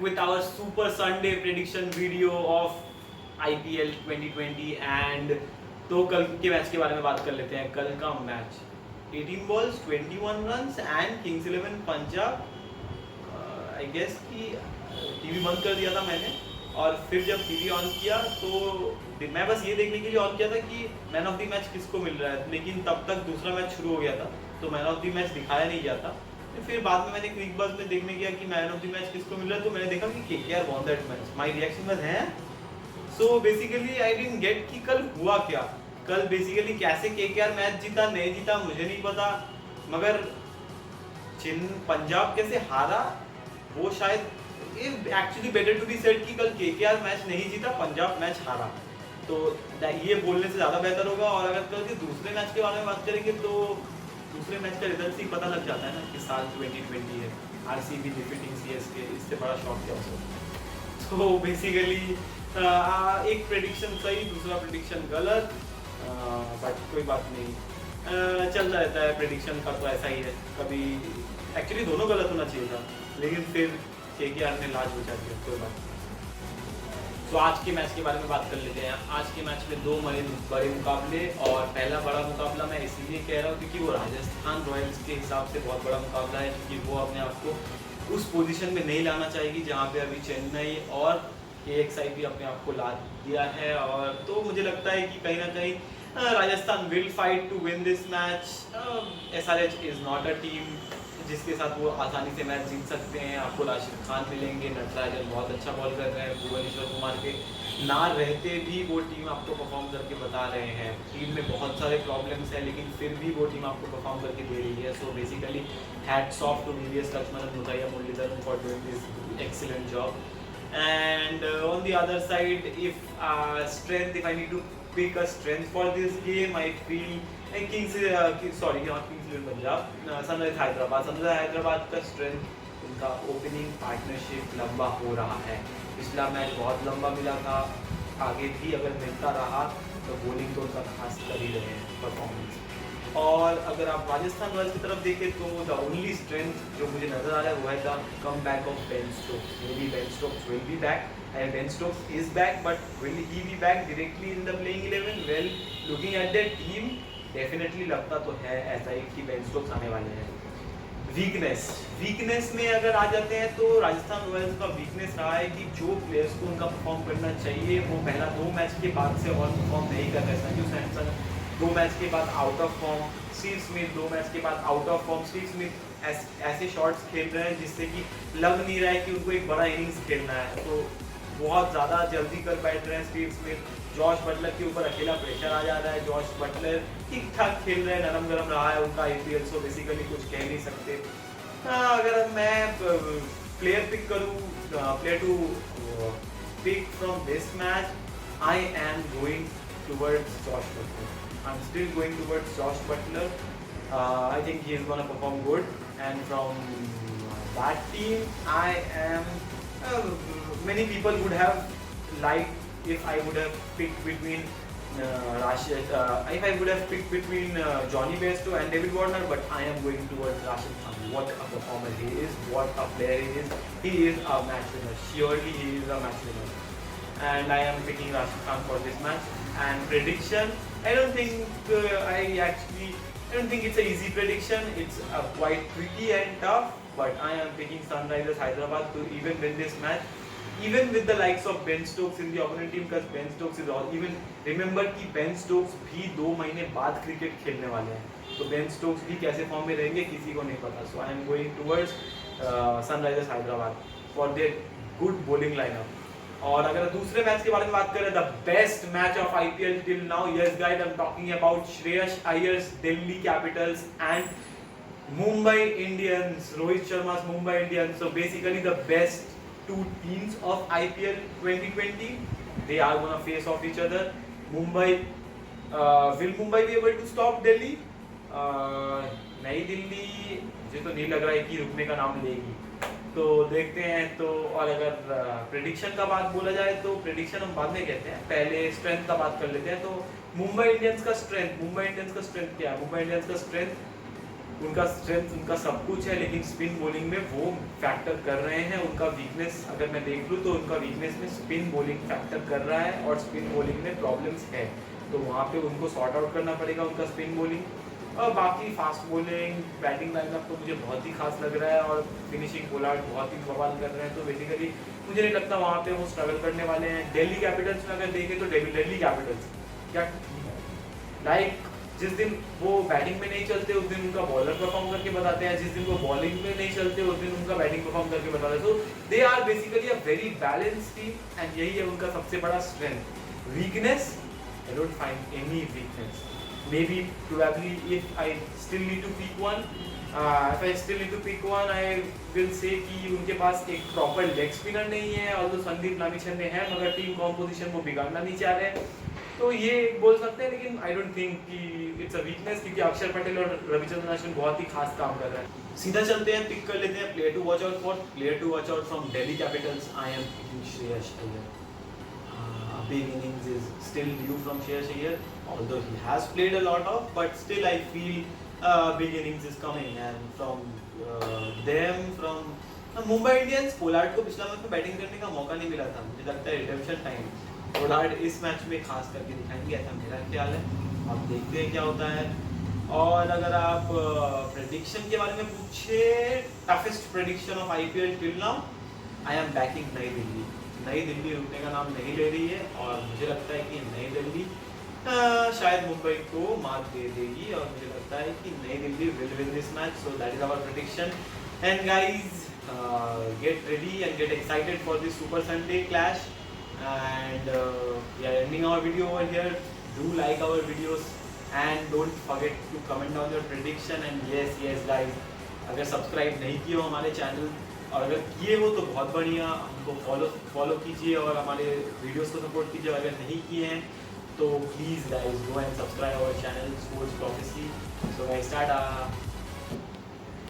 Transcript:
with our Super Sunday prediction video of IPL 2020 and तो कल के मैच के बारे में बात कर लेते हैं। कल का match 18 balls 21 runs and Kings 11 Punjab. I guess कि टीवी बंद कर दिया था मैंने और फिर जब टीवी ऑन किया तो मैं बस ये देखने के लिए ऑन किया था कि मैन ऑफ द मैच किसको मिल रहा है, लेकिन तब तक दूसरा मैच शुरू हो गया था तो मैन ऑफ द मैच दिखाया नहीं गया था। फिर बाद में मैंने क्विक बज़ में देखने गया कि मैन ऑफ द मैच किसको मिल रहा है तो मैंने देखा कि KKR won that match. My reaction was है so basically I didn't get कि कल हुआ क्या। कल बेसिकली कैसे केकेआर मैच जीता नहीं जीता मुझे नहीं पता, मगर पंजाब कैसे हारा वो शायद actually better to be said कि कल केकेआर मैच नहीं जीता, पंजाब मैच हारा। तो ये बोलने से ज़्यादा बेहतर होगा। और अगर कल के दूसरे मैच के बारे में बात करेंगे तो दूसरे मैच का रिजल्ट ही पता लग जाता है ना कि साल 2020 है, आरसीबी डिफीटिंग सीएसके, इससे बड़ा शॉक क्या हो सकता है। तो बेसिकली एक प्रेडिक्शन सही दूसरा प्रेडिक्शन गलत, बट कोई बात नहीं, चलता रहता है प्रेडिक्शन का तो ऐसा ही है। कभी एक्चुअली दोनों गलत होना चाहिए था लेकिन फिर केकेआर ने लाज बचा दिया, कोई बात नहीं। तो आज के मैच के बारे में बात कर लेते हैं। आज के मैच में दो बड़े मुकाबले और पहला बड़ा मुकाबला मैं इसीलिए कह रहा हूँ क्योंकि वो राजस्थान रॉयल्स के हिसाब से बहुत बड़ा मुकाबला है, क्योंकि वो अपने आप को उस पोजीशन में नहीं लाना चाहेगी जहाँ पे अभी चेन्नई और AXI भी अपने आप को ला दिया है। और तो मुझे लगता है कि कहीं ना कहीं Rajasthan will fight to win this match. SRH is not a team जिसके साथ वो आसानी से मैच जीत सकते हैं। आपको राशिद खान मिलेंगे, नटराजन बहुत अच्छा बॉल कर रहे हैं, भुवनेश्वर कुमार के ना रहते भी वो टीम आपको परफॉर्म करके बता रहे हैं। टीम में बहुत सारे प्रॉब्लम्स हैं लेकिन फिर भी वो टीम आपको परफॉर्म करके दे रही है। So basically hats off to VVS Lakshmanan, Muttiah Muralitharan for doing this excellent job. And on the other side, if I need to pick a strength for this game, I feel Kings, sorry not Kings 11 Punjab, Sunrise Hyderabad का strength उनका opening partnership लंबा हो रहा है। पिछला match बहुत लंबा मिला था, आगे भी अगर मिलता रहा तो बॉलिंग तो उनका खास कर ही रहे हैं परफॉर्मेंस। और अगर आप राजस्थान रॉयल्स की तरफ देखें तो द ओनली स्ट्रेंथ जो मुझे नजर आ रहा है वो है the come back of Ben Stokes. May be Ben Stokes will be back and Ben Stokes is back, but will he be back directly in the playing 11? Well, looking at the team definitely लगता तो है ऐसा ही कि Ben Stokes आने वाले हैं। Weakness में अगर आ जाते हैं तो राजस्थान रॉयल्स का वीकनेस रहा है कि जो प्लेयर्स को उनका परफॉर्म करना चाहिए वो पहला 2 मैच के बाद से और परफॉर्म नहीं कर रहे। संजू सैमसन 2 मैच के बाद out of form, Steve Smith 2 match के बाद out of form. Steve Smith ऐसे शॉट्स खेल रहे हैं जिससे कि लग नहीं रहा है कि उनको एक बड़ा इनिंग्स खेलना है, तो बहुत ज़्यादा जल्दी कर बैठ रहे हैं स्टीव स्मिथ। जॉश बटलर के ऊपर अकेला प्रेशर आ जा रहा है। जॉश बटलर ठीक ठाक खेल रहे हैं, नरम गरम रहा है उनका IPL, सो बेसिकली कुछ कह नहीं सकते। अगर मैं प्लेयर पिक करूँ, player to pick from this match, I am going towards Josh Buttler. I'm still going towards Josh Butler. I think he is going to perform good. And from that team, I am. Many people would have liked if I would have picked between Rashid. If I would have picked between Johnny Bairstow and David Warner, but I am going towards Rashid Khan. What a performer he is! What a player he is! He is a match winner. Surely he is a match winner. And I am picking Rashid Khan for this match. And prediction. I don't think it's an easy prediction. It's quite tricky and tough, but I am picking Sunrisers Hyderabad to even win this match, even with the likes of Ben Stokes in the opponent team, because Ben Stokes is all even. Remember कि Ben Stokes भी 2 महीने बाद cricket खेलने वाले हैं, तो Ben Stokes भी कैसे फॉर्म में रहेंगे किसी को नहीं पता। So I am going towards Sunrisers Hyderabad for their good bowling lineup. और अगर दूसरे मैच के बारे में बात करें, the best match of IPL till now, yes guys, I am talking about Shreyas Iyer's Delhi Capitals and Mumbai Indians, Rohit Sharma Mumbai Indians. So basically the best 2 teams of IPL 2020, they are going to face off each other. Will Mumbai be able to stop Delhi? नई दिल्ली मुझे तो नहीं लग रहा है कि रुकने का नाम लेगी, तो देखते हैं। तो और अगर प्रेडिक्शन का बात बोला जाए तो प्रेडिक्शन हम बाद में कहते हैं, पहले स्ट्रेंथ का बात कर लेते हैं। तो मुंबई इंडियंस का स्ट्रेंथ क्या है? मुंबई इंडियंस का स्ट्रेंथ उनका स्ट्रेंथ उनका सब कुछ है, लेकिन स्पिन बॉलिंग में वो फैक्टर कर रहे हैं। उनका वीकनेस अगर मैं देख लूँ तो उनका वीकनेस में स्पिन बॉलिंग फैक्टर कर रहा है और स्पिन बॉलिंग में प्रॉब्लम्स है, तो वहाँ पे उनको सॉर्ट आउट करना पड़ेगा उनका स्पिन बॉलिंग। और बाकी फास्ट बॉलिंग बैटिंग लाइनअप तो मुझे बहुत ही खास लग रहा है और फिनिशिंग पोलार्ड बहुत ही बवाल कर रहे हैं, तो बेसिकली मुझे नहीं लगता वहाँ पे वो स्ट्रगल करने वाले हैं। दिल्ली कैपिटल्स में अगर देखें तो दिल्ली कैपिटल्स क्या लाइक जिस दिन वो बैटिंग में नहीं चलते उस दिन उनका बॉलर परफॉर्म करके बताते हैं, जिस दिन वो बॉलिंग में नहीं चलते उस दिन उनका बैटिंग परफॉर्म करके बताते हैं। तो they are basically a very balance team and यही है उनका सबसे बड़ा strength. Weakness, I don't find any weakness. Maybe probably if I still need to pick one, I will say कि उनके पास एक प्रॉपर लेग स्पिनर नहीं है, और संदीप लामिछंदे हैं मगर टीम कॉम्पोजिशन वो बिगाड़ना नहीं चाह रहे, तो ये बोल सकते हैं। लेकिन आई डोंट थिंक कि इट्स अ वीकनेस, क्योंकि अक्षर पटेल और रविचंद्रन अश्विन बहुत ही खास काम कर रहे हैं। सीधा चलते हैं, पिक कर लेते हैं player to watch out for. Player to watch out from Delhi Capitals, I am picking Shreyas Iyer. Big innings is still due from Shreyas Iyer, although he has played a lot of, but still I feel big innings is coming, and from Mumbai Indians, Pollard को पिछला match में batting करने का मौका नहीं मिला था, मुझे लगता है रिडेम्पशन टाइम पोलार्ड इस मैच में खास करके दिखाएंगे, ऐसा मेरा ख्याल है। अब देखते हैं क्या होता है। और अगर आप प्रेडिक्शन के बारे में पूछे, toughest prediction of IPL till now, I am banking नई दिल्ली। नई दिल्ली रुकने का नाम नहीं ले रही है, और मुझे लगता है कि नई दिल्ली शायद मुंबई को मात दे देगी, और मुझे लगता है कि नई Delhi will win this match. So that is our prediction, and guys get ready and get excited for this Super Sunday clash, and we are ending our video over here. Do like our videos and don't forget to comment down your prediction, and yes guys, अगर subscribe नहीं किए हो हमारे channel, और अगर किए हो तो बहुत बढ़िया, हमको फॉलो कीजिए और हमारे वीडियोस को सपोर्ट कीजिए। अगर नहीं किए हैं तो please guys go and subscribe our channel sports prophecy. So guys, Tata.